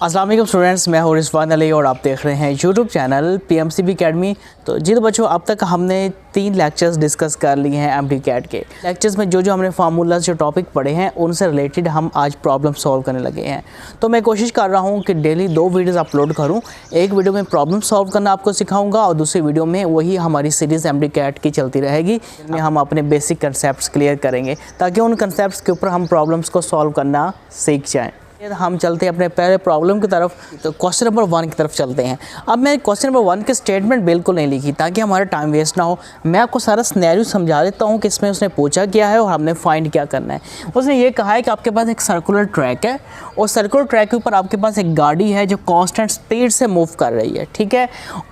अस्सलाम वालेकुम स्टूडेंट्स, मैं हूं रिजवान अली और आप देख रहे हैं यूट्यूब चैनल पीएमसीबी अकेडमी। तो जी तो बच्चों, अब तक हमने 3 लेक्चर्स डिस्कस कर लिए हैं एमडी-कैट के। लेक्चर्स में जो हमने फार्मूलाज जो टॉपिक पढ़े हैं उनसे रिलेटेड हम आज प्रॉब्लम सॉल्व करने लगे हैं। तो मैं कोशिश कर रहा हूं कि डेली 2 वीडियोज़ अपलोड करूं। एक वीडियो में प्रॉब्लम सॉल्व करना आपको सिखाऊँगा और दूसरी वीडियो में वही हमारी सीरीज़ एमडी-कैट की चलती रहेगी, जिनमें हम अपने बेसिक कंसेप्ट क्लियर करेंगे ताकि उन कंसेप्ट के ऊपर हम प्रॉब्लम्स को सॉल्व करना सीख जाएँ। हम चलते हैं अपने पहले प्रॉब्लम की तरफ। तो क्वेश्चन नंबर 1 की तरफ चलते हैं। अब मैं क्वेश्चन नंबर 1 की स्टेटमेंट बिल्कुल नहीं लिखी ताकि हमारा टाइम वेस्ट ना हो। मैं आपको सारा सिनेरियो समझा देता हूँ कि इसमें उसने पूछा क्या है और हमने फाइंड क्या करना है। उसने ये कहा है कि आपके पास एक सर्कुलर ट्रैक है और सर्कुलर ट्रैक के ऊपर आपके पास एक गाड़ी है जो कांस्टेंट स्पीड से मूव कर रही है, ठीक है,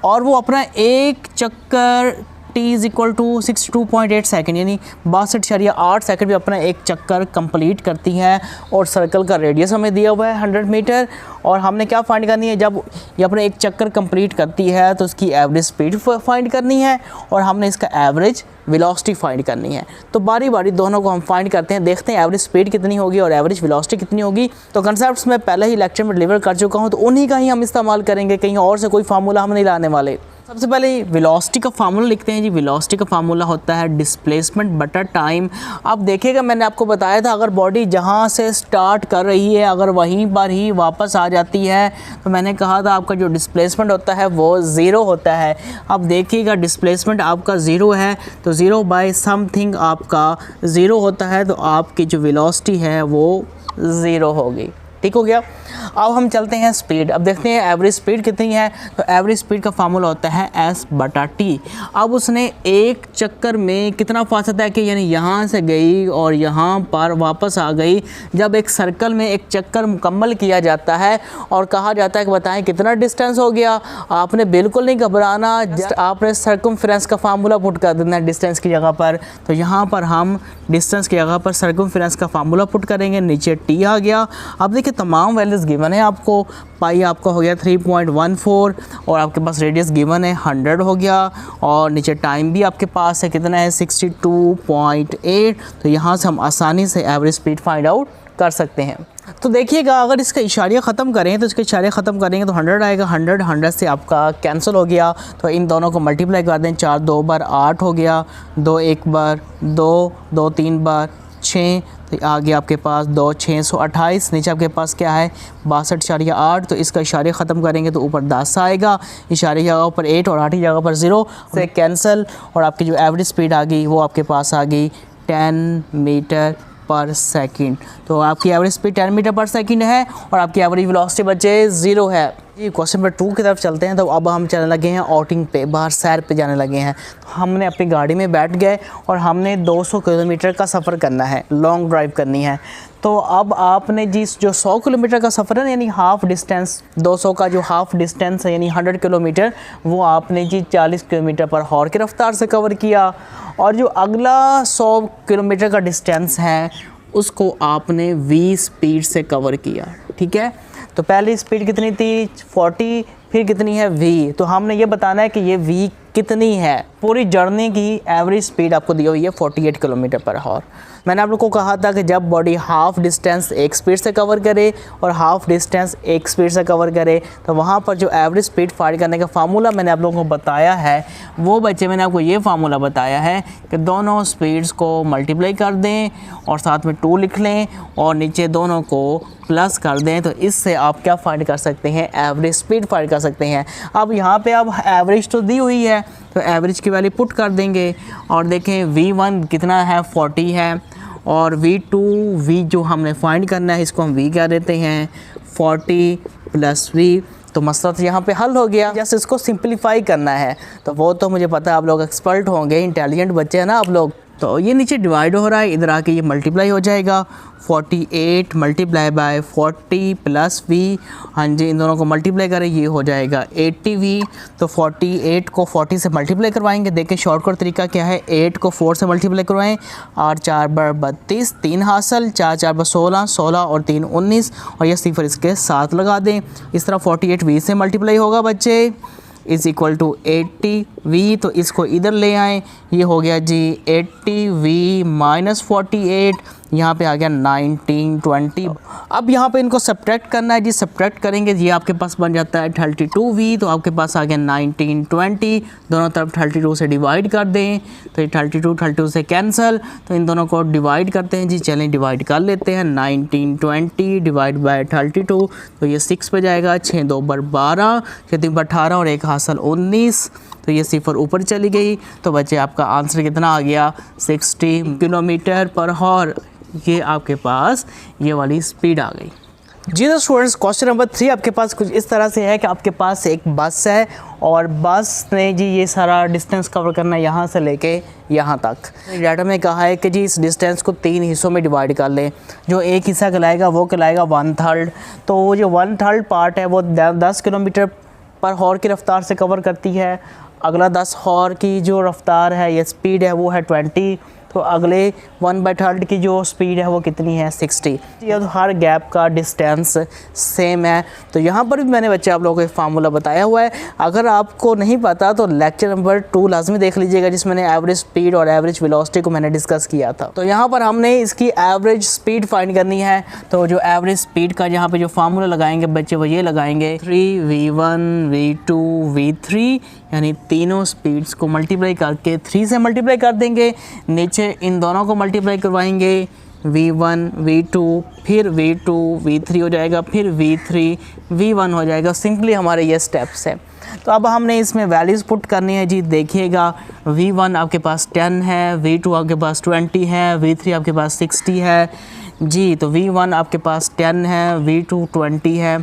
और वो अपना एक चक्कर t = 62.8 सेकेंड यानी 62.8 सेकेंड भी अपना एक चक्कर कंप्लीट करती है। और सर्कल का रेडियस हमें दिया हुआ है 100 मीटर और हमने क्या फाइंड करनी है, जब ये अपना एक चक्कर कंप्लीट करती है तो उसकी एवरेज स्पीड फाइंड करनी है और हमने इसका एवरेज वेलोसिटी फाइंड करनी है। तो बारी बारी दोनों को हम फाइंड करते हैं, देखते हैं एवरेज स्पीड कितनी होगी और एवरेज वेलोसिटी कितनी होगी। तो कंसेप्ट्स मैं पहले ही लेक्चर में डिलीवर कर चुका हूँ, तो उन्हीं का ही हम इस्तेमाल करेंगे, कहीं और से कोई फार्मूला हम नहीं लाने वाले। सबसे पहले वेलोसिटी का फार्मूला लिखते हैं जी। वेलोसिटी का फार्मूला होता है डिस्प्लेसमेंट बटा टाइम। अब देखिएगा, मैंने आपको बताया था अगर बॉडी जहाँ से स्टार्ट कर रही है अगर वहीं पर ही वापस आ जाती है तो मैंने कहा था आपका जो डिस्प्लेसमेंट होता है वो 0 होता है। अब देखिएगा डिस्प्लेसमेंट आपका 0 है तो 0 बाय समथिंग आपका 0 होता है, तो आपकी जो वेलोसिटी है वो 0 होगी। ठीक हो गया। अब हम चलते हैं स्पीड। अब देखते हैं एवरेज स्पीड कितनी है। तो एवरेज स्पीड का फार्मूला होता है S/T। अब उसने एक चक्कर में कितना फासला है कि यानी यहाँ से गई और यहाँ पर वापस आ गई। जब एक सर्कल में एक चक्कर मुकम्मल किया जाता है और कहा जाता है कि बताएं कितना डिस्टेंस हो गया, आपने बिल्कुल नहीं घबराना, जस्ट आपने सर्कमफ्रेंस का फार्मूला पुट कर देना है डिस्टेंस की जगह पर। तो यहाँ पर हम डिस्टेंस की जगह पर सर्कमफ्रेंस का फार्मूला पुट करेंगे, नीचे T आ गया। अब देखिए तमाम वैल्यूज़ गिवन है आपको। पाई आपका हो गया 3.14 और आपके पास रेडियस गिवन है 100 हो गया और नीचे टाइम भी आपके पास है कितना है 62.8। तो यहाँ से हम आसानी से एवरेज स्पीड फाइंड आउट कर सकते हैं। तो देखिएगा अगर इसका इशारिया ख़त्म करें तो इसके इशारे ख़त्म करेंगे तो 100 आएगा। 100 से आपका कैंसिल हो गया, तो इन दोनों को मल्टीप्लाई कर दें। 4 2 बार 8 हो गया, 2 1 बार 2, 2 3 बार 6, तो आगे आपके पास 2 628, नीचे आपके पास क्या है 62.8। तो इसका इशारे ख़त्म करेंगे तो ऊपर 10 आएगा, इशारे की जगह पर 8 और 8 की जगह पर 0 से कैंसिल। और आपकी जो एवरेज स्पीड आ गई वो आपके पास आ गई 10 मीटर पर सेकंड। तो आपकी एवरेज स्पीड 10 मीटर पर सेकंड है और आपकी एवरेज वेलोसिटी बच्चे 0 है। ये क्वेश्चन नंबर 2 की तरफ चलते हैं। तो अब हम चलने लगे हैं आउटिंग पे, बाहर सैर पे जाने लगे हैं। तो हमने अपनी गाड़ी में बैठ गए और हमने 200 किलोमीटर का सफ़र करना है, लॉन्ग ड्राइव करनी है। तो अब आपने जिस जो 100 किलोमीटर का सफ़र है ना, यानी हाफ़ डिस्टेंस 200 का जो हाफ़ डिस्टेंस है यानी 100 किलोमीटर, वो आपने जी 40 किलोमीटर पर हॉर की रफ्तार से कवर किया। और जो अगला 100 किलोमीटर का डिस्टेंस है उसको आपने v स्पीड से कवर किया, ठीक है। तो पहली स्पीड कितनी थी 40, फिर कितनी है v। तो हमने ये बताना है कि ये v कितनी है। पूरी जर्नी की एवरेज स्पीड आपको दी हुई है 48 किलोमीटर पर हॉर। मैंने आप लोग को कहा था कि जब बॉडी हाफ़ डिस्टेंस एक स्पीड से कवर करे और हाफ़ डिस्टेंस एक स्पीड से कवर करे तो वहाँ पर जो एवरेज स्पीड फाइंड करने का फार्मूला मैंने आप लोगों को बताया है वो बच्चे मैंने आपको ये फार्मूला बताया है कि दोनों स्पीड्स को मल्टीप्लाई कर दें और साथ में 2 लिख लें और नीचे दोनों को प्लस कर दें। तो इससे आप क्या फाइंड कर सकते हैं, एवरेज स्पीड फाइंड कर सकते हैं। अब यहाँ पे अब एवरेज तो दी हुई है तो एवरेज की वैल्यू पुट कर देंगे और देखें v1 कितना है 40 है और v2 v जो हमने फाइंड करना है इसको हम v क्या देते हैं 40 + v। तो मसला तो यहाँ पे हल हो गया। जैसे इसको सिंपलीफाई करना है तो वो तो मुझे पता है आप लोग एक्सपर्ट होंगे, इंटेलिजेंट बच्चे हैं ना आप लोग। तो ये नीचे डिवाइड हो रहा है, इधर आके ये मल्टीप्लाई हो जाएगा 48 मल्टीप्लाई बाय 40 + v। हाँ जी, इन दोनों को मल्टीप्लाई करें ये हो जाएगा 80v। तो 48 को 40 से मल्टीप्लाई करवाएंगे। देखें शॉर्टकट तरीका क्या है, 8 को 4 से मल्टीप्लाई करवाएं। 8 4 बार 32, 3 हासिल, 4 4 बार 16, 16 और 3 19 और ये सिफर इसके साथ लगा दें। इस तरह 48v से मल्टीप्लाई होगा बच्चे = 80v। तो इसको इधर ले आएँ, ये हो गया जी 80v - 48। यहाँ पे आ गया 19, 20। अब यहाँ पे इनको सब्ट्रैक्ट करना है जी, सब्ट्रैक्ट करेंगे ये आपके पास बन जाता है 32v। तो आपके पास आ गया 19, 20, दोनों तरफ 32 से डिवाइड कर दें तो ये 32 से कैंसिल, तो इन दोनों को डिवाइड करते हैं जी। चलें डिवाइड कर लेते हैं, 19, 20 डिवाइड बाय 32 तो ये 6 पे जाएगा, 6 2 12, 6 3 18 और 1 हासिल 19, तो ये सिफर ऊपर चली गई। तो बच्चे आपका आंसर कितना आ गया 60 किलोमीटर पर हॉर। ये आपके पास ये वाली स्पीड आ गई जी। तो स्टूडेंट्स क्वेश्चन नंबर 3 आपके पास कुछ इस तरह से है कि आपके पास एक बस है और बस ने जी ये सारा डिस्टेंस कवर करना है यहाँ से लेके यहाँ तक। डाटा में कहा है कि जी इस डिस्टेंस को 3 हिस्सों में डिवाइड कर लें। जो एक हिस्सा कहलाएगा वो कहलाएगा 1/3। तो वो जो 1/3 पार्ट है वो 10 किलोमीटर पर हॉर की रफ्तार से कवर करती है। अगला 10 हॉर की जो रफ्तार है या स्पीड है वो है 20। तो अगले 1/3 की जो स्पीड है वो कितनी है 60। ये तो हर गैप का डिस्टेंस सेम है। तो यहाँ पर भी मैंने बच्चे आप लोगों को एक फार्मूला बताया हुआ है। अगर आपको नहीं पता तो लेक्चर नंबर 2 लाजमी देख लीजिएगा, जिसमें मैंने एवरेज स्पीड और एवरेज वेलोसिटी को मैंने डिस्कस किया था। तो यहाँ पर हमने इसकी एवरेज स्पीड फाइंड करनी है। तो जो एवरेज स्पीड का यहाँ पे जो फार्मूला लगाएंगे बच्चे वो ये लगाएंगे 3v1 v2 v3, यानी तीनों स्पीड्स को मल्टीप्लाई करके 3 से मल्टीप्लाई कर देंगे। नीचे इन दोनों को मल्टीप्लाई करवाएंगे, v1 v2 फिर v2 v3 हो जाएगा, फिर v3 v1 हो जाएगा। सिंपली हमारे ये स्टेप्स हैं। तो अब हमने इसमें वैल्यूज़ पुट करनी है जी। देखिएगा v1 आपके पास 10 है, v2 आपके पास 20 है, v3 आपके पास 60 है जी। तो v1 आपके पास 10 है, v2 20 है,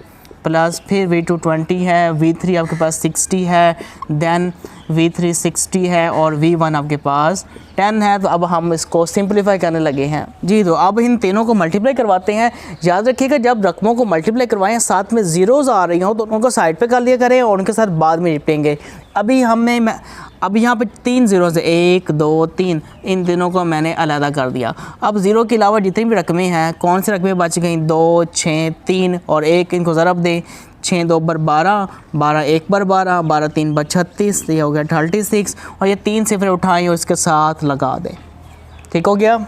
प्लस फिर v2 20 है, v3 आपके पास 60 है, देन v3 60 है और v1 आपके पास 10 है। तो अब हम इसको सिंपलीफाई करने लगे हैं जी। तो अब इन तीनों को मल्टीप्लाई करवाते हैं। याद रखिएगा जब रकमों को मल्टीप्लाई करवाएं साथ में ज़ीरोज़ आ रही हों तो उनको साइड पे कर लिया करें और उनके साथ बाद में लिपेंगे। अब यहाँ पे 3 ज़ीरोज़ 1 2 3, इन तीनों को मैंने अलग कर दिया। अब ज़ीरो के अलावा जितनी भी रकमें हैं, कौन सी रकमें बच गई 2 6 3 और 1, इनको ज़रब दें। 6 2 12, 12 1 12, 12 3 36, ये हो गया 36 और ये 3 सिफरें उठाएं और इसके साथ लगा दें। ठीक हो गया।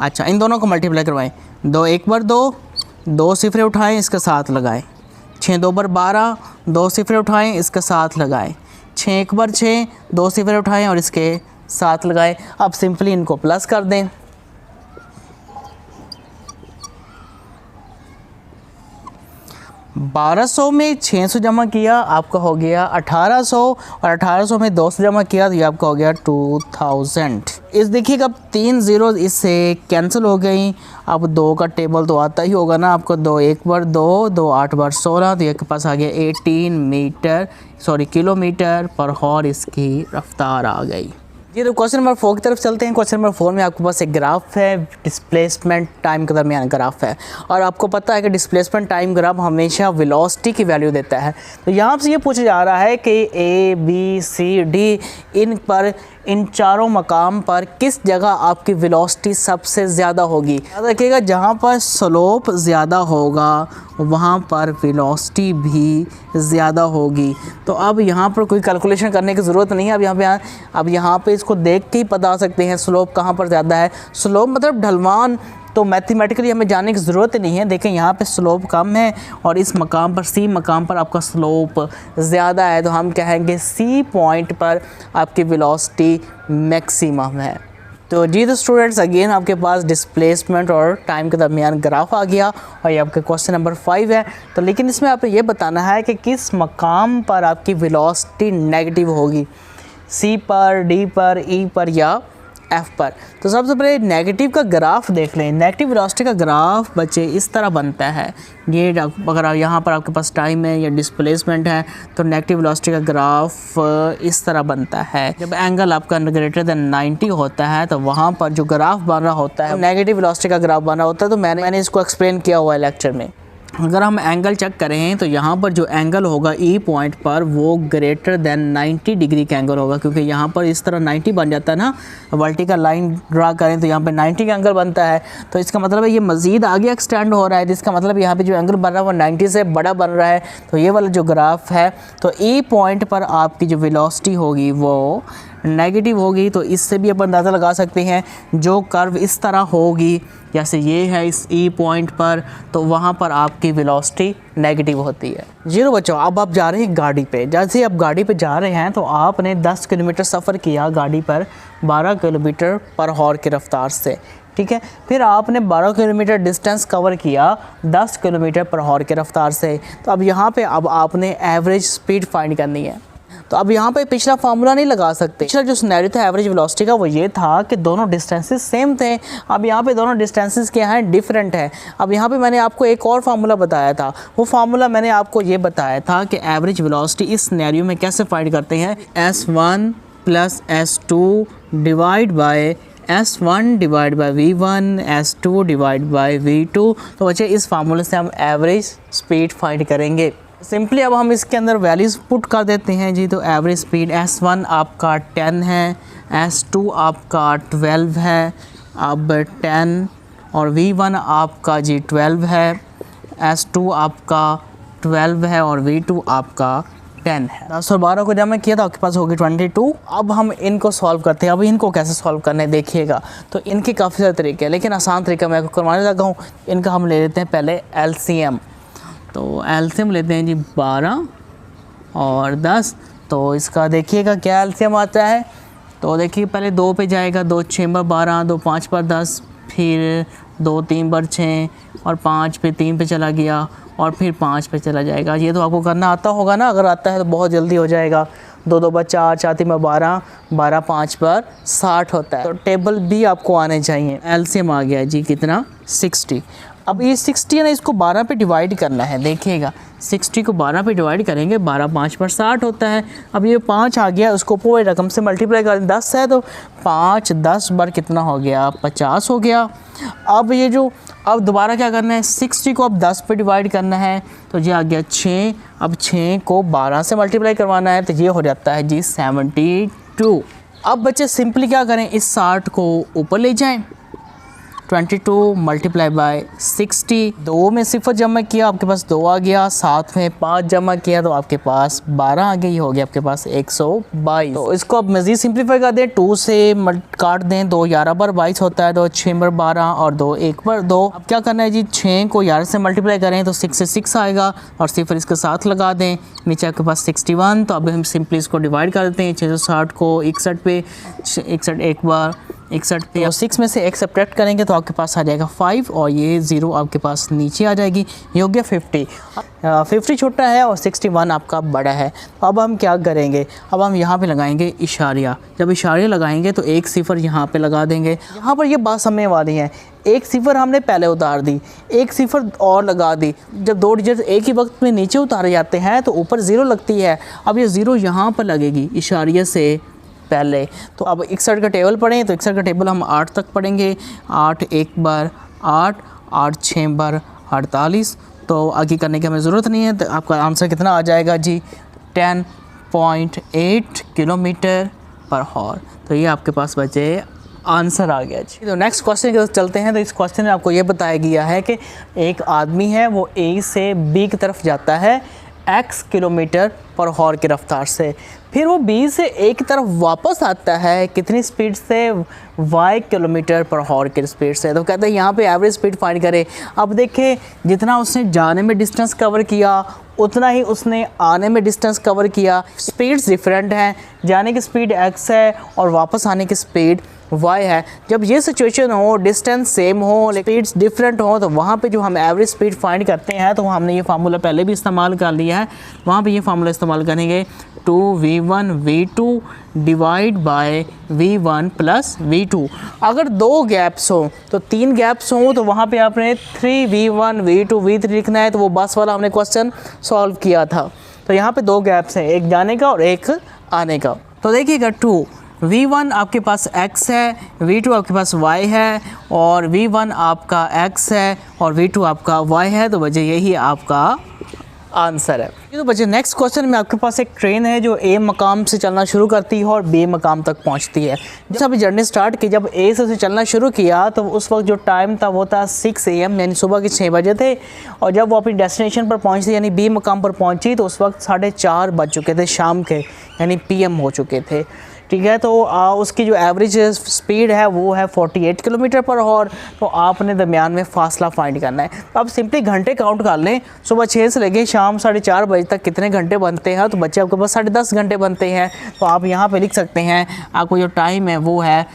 अच्छा इन दोनों को मल्टीप्लाई करवाएं। 2 1 2, 2 सिफरें उठाएं इसके साथ लगाएं। 6 2 12, 2 सिफरें उठाएं इसके साथ लगाएं। 6 1 6, 2 सिफरें उठाएं और इसके साथ लगाएं। अब सिंपली इनको प्लस कर दें। 1200 में 600 जमा किया आपका हो गया 1800 और 1800 में 200 जमा किया तो ये आपका हो गया 2000। इस देखिएगा अब 3 ज़ीरो इससे कैंसिल हो गई। अब 2 का टेबल तो आता ही होगा ना आपको। 2 1 2, 2 8 16, तो ये के पास आ गया 18 किलोमीटर पर हॉर इसकी रफ्तार आ गई जी। तो क्वेश्चन नंबर 4 की तरफ चलते हैं। क्वेश्चन नंबर 4 में आपके पास एक ग्राफ है, डिस्प्लेसमेंट टाइम के दरमियान ग्राफ है और आपको पता है कि डिस्प्लेसमेंट टाइम ग्राफ हमेशा वेलोसिटी की वैल्यू देता है। तो यहाँ से ये पूछा जा रहा है कि A B C D इन चारों मकाम पर किस जगह आपकी वेलोसिटी सबसे ज़्यादा होगी। याद रखिएगा जहाँ पर स्लोप ज़्यादा होगा वहाँ पर वेलोसिटी भी ज़्यादा होगी। तो अब यहाँ पर कोई कैलकुलेशन करने की ज़रूरत नहीं है। अब यहाँ पे इसको देख के ही बता सकते हैं स्लोप कहाँ पर ज़्यादा है। स्लोप मतलब ढलवान, तो मैथमेटिकली हमें जानने की ज़रूरत नहीं है। देखें यहाँ पे स्लोप कम है और इस मकाम पर सी मकाम पर आपका स्लोप ज़्यादा है, तो हम कहेंगे सी पॉइंट पर आपकी वेलोसिटी मैक्सिमम है। तो जी तो स्टूडेंट्स अगेन आपके पास डिस्प्लेसमेंट और टाइम के दरमियान ग्राफ आ गया और ये आपके क्वेश्चन नंबर 5 है। तो लेकिन इसमें आपको ये बताना है कि किस मकाम पर आपकी वेलोसिटी नेगेटिव होगी, सी पर, डी पर, ई पर या एफ पर। तो सबसे पहले नेगेटिव का ग्राफ देख लें। नेगेटिव वेलोसिटी का ग्राफ बच्चे इस तरह बनता है। ये अगर यहाँ पर आपके पास टाइम है या डिस्प्लेसमेंट है तो नेगेटिव वेलोसिटी का ग्राफ इस तरह बनता है। जब एंगल आपका ग्रेटर देन 90 होता है तो वहाँ पर जो ग्राफ बन रहा होता है नेगेटिव वेलोसिटी का ग्राफ बन रहा होता है। तो मैंने इसको एक्सप्लेन किया हुआ है लेक्चर में। अगर हम एंगल चेक करें तो यहाँ पर जो एंगल होगा ई पॉइंट पर वो ग्रेटर देन 90 डिग्री का एंगल होगा, क्योंकि यहाँ पर इस तरह 90 बन जाता है ना। वर्टिकल लाइन ड्रा करें तो यहाँ पे 90 का एंगल बनता है। तो इसका मतलब है ये मज़ीद आगे एक्सटेंड हो रहा है, जिसका मतलब यहाँ पे जो एंगल बन रहा है वो 90 से बड़ा बन रहा है। तो ये वाला जो ग्राफ है तो ई पॉइंट पर आपकी जो वेलोसिटी होगी वो नेगेटिव होगी तो इससे भी अपन अंदाज़ा लगा सकते हैं जो कर्व इस तरह होगी, जैसे ये है इस ई पॉइंट पर, तो वहाँ पर आपकी वेलोसिटी नेगेटिव होती है। जीरो बच्चों, अब आप जा रहे हैं गाड़ी पे। जैसे आप गाड़ी पे जा रहे हैं तो आपने 10 किलोमीटर सफ़र किया गाड़ी पर 12 किलोमीटर पर हॉर की रफ्तार से, ठीक है। फिर आपने 12 किलोमीटर डिस्टेंस कवर किया 10 किलोमीटर पर हॉर की रफ्तार से। तो अब यहाँ पे अब आपने एवरेज स्पीड फाइंड करनी है। तो अब यहाँ पे पिछला फार्मूला नहीं लगा सकते। पिछला जो सिनेरियो था एवरेज वेलोसिटी का वो ये था कि दोनों डिस्टेंसेस सेम थे। अब यहाँ पे दोनों डिस्टेंसेस क्या हैं, डिफरेंट है। अब यहाँ पे मैंने आपको एक और फार्मूला बताया था, वो फार्मूला मैंने आपको ये बताया था कि एवरेज वेलोसिटी इस सिनेरियो में कैसे फाइंड करते हैं, S1 + S2 divide by S1 divide by V1 S2 divide by V2। तो बच्चे इस फार्मूले से हम एवरेज स्पीड फाइंड करेंगे। सिंपली अब हम इसके अंदर वैल्यूज़ पुट कर देते हैं जी। तो एवरेज स्पीड S1 आपका 10 है, S2 आपका 12 है, अब 10, और V1 आपका जी 12 है, S2 आपका 12 है और V2 आपका 10 है। 10 और 12 को जब किया तो आपके पास होगी 22। अब हम इनको सॉल्व करते हैं। अब इनको कैसे सॉल्व करना है देखिएगा। तो इनके काफ़ी सारे तरीके हैं, लेकिन आसान तरीका मैं आपको करवाने लगा हूँ। इनका हम ले लेते हैं पहले LCM। तो LCM लेते हैं जी 12 और 10। तो इसका देखिएगा क्या LCM आता है। तो देखिए पहले 2 पे जाएगा, 2 6 बार 12, 2 5 बार 10, फिर 2 3 बार 6 और 5 पे 3 पे चला गया और फिर 5 पे चला जाएगा। ये तो आपको करना आता होगा ना, अगर आता है तो बहुत जल्दी हो जाएगा। 2 2 बार 4, 4 3 बार 12, 12 5 बार 60 होता है। तो टेबल भी आपको आने चाहिए। LCM आ गया जी कितना, 60। अब ये 60 है ना, इसको 12 पे डिवाइड करना है। देखिएगा 60 को 12 पे डिवाइड करेंगे, 12 5 पर 60 होता है। अब ये 5 आ गया, उसको पूरे रकम से मल्टीप्लाई करें, 10 है तो 5 10 बार कितना हो गया, 50 हो गया। अब ये जो अब दोबारा क्या करना है, 60 को अब 10 पे डिवाइड करना है, तो ये आ गया 6। अब 6 को 12 से मल्टीप्लाई करवाना है, तो ये हो जाता है जी 72। अब बच्चे सिंपली क्या करें, इस 60 को ऊपर ले जाएं, 22 मल्टीप्लाई बाय 60। 2 में 0 जमा किया, आपके पास 2 आ गया। 7 में 5 जमा किया तो आपके पास 12 आ गई, हो गया आपके पास 122। तो इसको अब मज़ीद सिंप्लीफाई कर दें, 2 से काट दें, 2 11 बार 22 होता है, 2 6 बार 12 और 2 1 बार 2। अब क्या करना है जी, 6 को 11 से मल्टीप्लाई करें तो 6 से 6 आएगा और 0 इसके साथ लगा दें, नीचे आपके पास 61। तो अब हम सिंपली इसको डिवाइड कर देते हैं, 660 को 61 पे, 61 एक बार 61 पे, और 6 में से एक सब्ट्रैक्ट करेंगे तो आपके पास आ जाएगा 5 और ये 0 आपके पास नीचे आ जाएगी। ये हो गया 50। 50 छोटा है और 61 आपका बड़ा है। तो अब हम क्या करेंगे, अब हम यहाँ पे लगाएंगे इशारिया। जब इशारिया लगाएंगे तो एक 0 यहाँ पे लगा देंगे। यहाँ पर ये बात समझने वाली है, एक 0 हमने पहले उतार दी, एक 0 और लगा दी। जब 2 डिजिट एक ही वक्त में नीचे उतारे जाते हैं तो ऊपर 0 लगती है। अब ये 0 यहाँ पर लगेगी इशारिया से पहले। तो अब 61 का टेबल पढ़ें, तो 61 का टेबल हम 8 तक पढ़ेंगे। 8 एक बार 8, 8 6 बार 48। तो आगे करने की हमें ज़रूरत नहीं है। तो आपका आंसर कितना आ जाएगा जी, 10.8 किलोमीटर पर हॉर। तो ये आपके पास बचे आंसर आ गया जी। तो नेक्स्ट क्वेश्चन की तरफ चलते हैं। तो इस क्वेश्चन में आपको ये बताया गया है कि एक आदमी है, वो ए से बी की तरफ जाता है x किलोमीटर पर हॉर की रफ्तार से, फिर वो B से A की तरफ वापस आता है कितनी स्पीड से, y किलोमीटर पर हॉर की स्पीड से। तो कहते हैं यहाँ पे एवरेज स्पीड फाइंड करें। अब देखें जितना उसने जाने में डिस्टेंस कवर किया उतना ही उसने आने में डिस्टेंस कवर किया। स्पीड्स डिफरेंट हैं, जाने की स्पीड x है और वापस आने की स्पीड y है। जब ये सिचुएशन हो, डिस्टेंस सेम हो, स्पीड्स डिफरेंट हो, तो वहाँ पे जो हम एवरेज स्पीड फाइंड करते हैं, तो हमने ये फार्मूला पहले भी इस्तेमाल कर लिया है, वहाँ पे ये फार्मूला इस्तेमाल करेंगे 2v1 v2 divide by v1 plus v2। अगर 2 गैप्स हो तो 3 गैप्स हो तो वहाँ पे आपने 3v1 v2 v3 लिखना है। तो वो बस वाला हमने क्वेश्चन सॉल्व किया था। तो यहाँ पे 2 गैप्स हैं, एक जाने का और एक आने का। तो देखिएगा 2v1 आपके पास x है, v2 आपके पास y है, और v1 आपका x है और v2 आपका y है। तो बच्चे यही आपका आंसर है। तो बच्चे नेक्स्ट क्वेश्चन में आपके पास एक ट्रेन है जो A मकाम से चलना शुरू करती है और B मकाम तक पहुंचती है। जब अभी जर्नी स्टार्ट की, जब A से चलना शुरू किया तो उस वक्त जो टाइम था वो था 6 AM यानी सुबह के 6 बजे थे, और जब वो अपनी डेस्टिनेशन पर पहुंचती यानी B मकाम पर पहुंची तो उस वक्त 4:30 बज चुके थे शाम के, यानी PM हो चुके थे। ठीक है। तो उसकी जो एवरेज स्पीड है वो है 48 किलोमीटर पर आवर। तो आपने दरमियान में फासला फाइंड करना है। तो आप सिंपली घंटे काउंट कर लें, सुबह 6 से लेके शाम 4:30 बजे तक कितने घंटे बनते हैं। तो बच्चे आपके पास 10.5 घंटे बनते हैं। तो आप यहाँ पे लिख सकते हैं आपको जो टाइम है वो है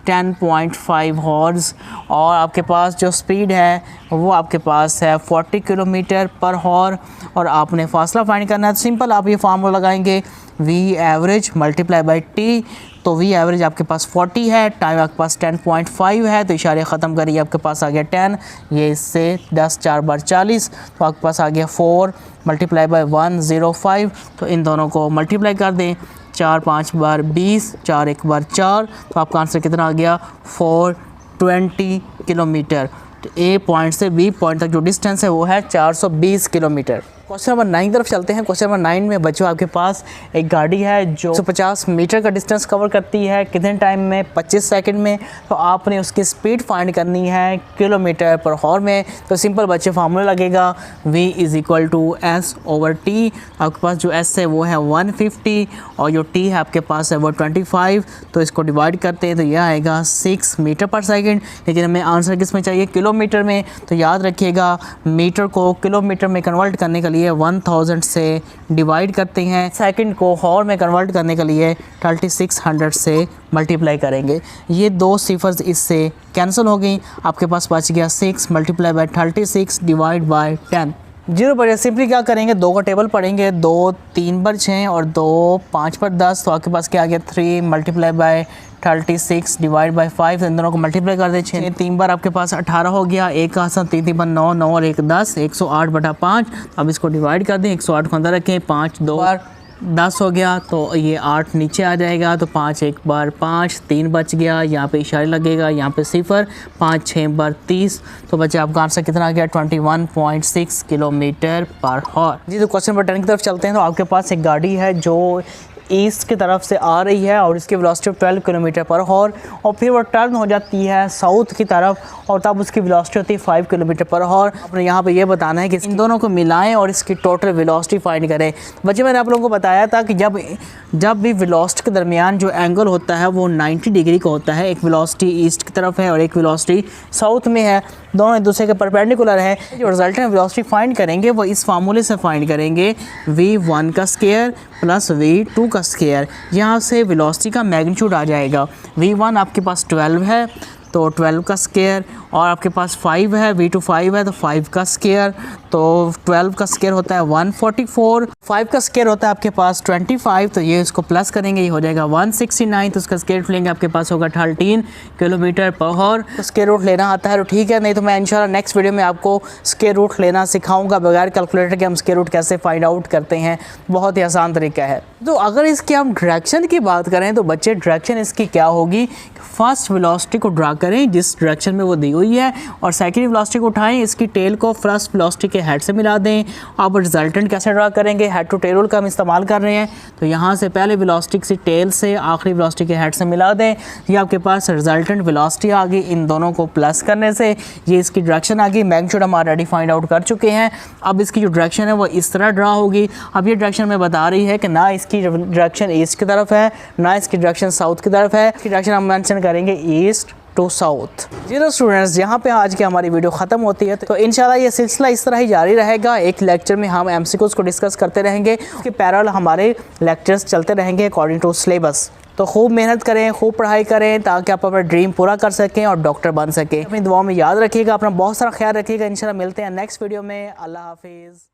10.5 हॉर्स, और आपके पास जो स्पीड है वो आपके पास है 40 किलोमीटर पर हॉर। और आपने फासला फाइंड करना है। तो सिंपल आप ये फार्मूला लगाएंगे, V average multiply by T। तो V एवरेज आपके पास 40 है, टाइम आपके पास 10.5 है। तो इशारे ख़त्म करिए, आपके पास आ गया 10, ये इससे 10 4 बार 40। तो आपके पास आ गया 4 मल्टीप्लाई बाई 105। तो इन दोनों को मल्टीप्लाई कर दें, 4 5 बार 20, 4 1 बार 4। तो आपका आंसर कितना आ गया 420 किलोमीटर। तो A पॉइंट से B पॉइंट तक जो डिस्टेंस है वो है 420 किलोमीटर। क्वेश्चन नंबर 9 की तरफ चलते हैं। क्वेश्चन नंबर 9 में बच्चों आपके पास एक गाड़ी है जो 150 मीटर का डिस्टेंस कवर करती है, कितने टाइम में, 25 सेकंड में। तो आपने उसकी स्पीड फाइंड करनी है किलोमीटर पर हॉर में। तो सिंपल बच्चे फार्मूला लगेगा, V = S/T। आपके पास जो S है वो है 150 और जो T है आपके पास है वो 25। तो इसको डिवाइड करते हैं तो यह आएगा 6 मीटर पर सेकेंड। लेकिन हमें आंसर किस में चाहिए, किलोमीटर में। तो याद रखिएगा मीटर को किलोमीटर में कन्वर्ट करने के लिए 1000 से डिवाइड करते हैं, सेकंड को हॉर में कन्वर्ट करने के लिए 3600 से मल्टीप्लाई करेंगे। ये दो सिफर्स इससे कैंसिल हो गई, आपके पास बच गया 6 मल्टीप्लाई बाई 36 डिवाइड बाई 10। 0 पर सिंपली क्या करेंगे, 2 का टेबल पढ़ेंगे, 2 3 पर 6 और 2 5 पर 10। तो आपके पास क्या आ गया 3 मल्टीप्लाई बाई 36 डिवाइड बाई 5। इन दोनों को मल्टीप्लाई कर दे, 6 3 बार आपके पास 18 हो गया, 1 का 3 3 पर 9 9 और 1 10, 108/5। अब इसको डिवाइड कर दें, 108 को अंदर रखें, 5 2 बार 10 हो गया। तो ये 8 नीचे आ जाएगा। तो 5 1 बार 5, 3 बच गया, यहाँ पे इशारे लगेगा, यहाँ पे 0, 5 6 बार 30। तो बच्चे आपका आंसर कितना आ गया 21.6 किलोमीटर पर हॉर। जी तो क्वेश्चन नंबर 10 की तरफ चलते हैं। तो आपके पास एक गाड़ी है जो ईस्ट की तरफ से आ रही है और इसकी वेलोसिटी 12 किलोमीटर पर हॉर, और फिर वो टर्न हो जाती है साउथ की तरफ और तब उसकी वेलोसिटी होती है 5 किलोमीटर पर हॉर। आपने यहाँ पे ये बताना है कि इन दोनों को मिलाएं और इसकी टोटल वेलोसिटी फाइंड करें। बच्चे मैंने आप लोगों को बताया था कि जब भी वेलोसिटी के दरमियान जो एंगल होता है वो 90 डिग्री का होता है। एक वेलोसिटी ईस्ट की तरफ है और एक वेलोसिटी साउथ में है, दोनों एक दूसरे के परपेंडिकुलर है। जो रिजल्टेंट वेलोसिटी फाइंड करेंगे वो इस फार्मूले से फाइंड करेंगे, V1 का स्क्वायर प्लस V2 का स्क्वायर। यहाँ से वेलोसिटी का मैग्नीट्यूड आ जाएगा। V1 आपके पास 12 है तो 12 का स्क्वायर, और आपके पास 5 है, V2 5 है तो 5 का स्क्वायर। तो 12 का स्क्वायर होता है 144, 5 का स्क्वायर होता है आपके पास 25। तो ये इसको प्लस करेंगे, ये हो जाएगा 169। तो उसका स्क्वायर रूट लेंगे, आपके पास होगा 13 किलोमीटर पर हॉर। तो स्क्वायर रूट लेना आता है तो ठीक है, नहीं तो मैं इंशाल्लाह नेक्स्ट वीडियो में आपको स्क्वायर रूट लेना सिखाऊंगा बगैर कैलकुलेटर के हम स्क्वायर रूट कैसे फाइंड आउट करते हैं। बहुत ही आसान तरीका है। तो अगर इसकी हम डायरेक्शन की बात करें तो बच्चे डायरेक्शन इसकी क्या होगी, फर्स्ट वेलोसिटी को ड्रा करें जिस डायरेक्शन में वो दी हुई है, और सेकंड वेलोसिटी को उठाएं, इसकी टेल को फर्स्ट वेलोसिटी के हेड से मिला दें। अब रिजल्टेंट कैसे ड्रा करेंगे, हेड टू टेल रूल का हम इस्तेमाल कर रहे हैं। तो यहाँ से पहले वेलोसिटी की टेल से आखिरी वेलोसिटी के हेड से मिला दें, ये आपके पास रिजल्टेंट वेलोसिटी आ गई। इन दोनों को प्लस करने से ये इसकी डायरेक्शन आ गई। मैग्नीट्यूड हम ऑलरेडी फाइंड आउट कर चुके हैं। अब इसकी जो डायरेक्शन है वो इस तरह ड्रा होगी। अब ये डायरेक्शन में बता रही है कि ना इसकी डायरेक्शन ईस्ट की तरफ है ना इसकी डायरेक्शन साउथ की तरफ है। इसकी डायरेक्शन हम मेंशन करेंगे ईस्ट टू साउथ। जी तो स्टूडेंट्स, यहाँ पे आज की हमारी वीडियो ख़त्म होती है। तो इंशाल्लाह ये सिलसिला इस तरह ही जारी रहेगा। एक लेक्चर में हम MCQs को डिस्कस करते रहेंगे, उसके पैरेलल हमारे लेक्चर्स चलते रहेंगे अकॉर्डिंग टू सिलेबस। तो खूब मेहनत करें, खूब पढ़ाई करें ताकि आप अपना ड्रीम पूरा कर सकें और डॉक्टर बन सकें। अपनी दुआओं में याद रखिएगा, अपना बहुत सारा ख्याल रखिएगा। इंशाल्लाह मिलते हैं नेक्स्ट वीडियो में। अल्लाह हाफिज़।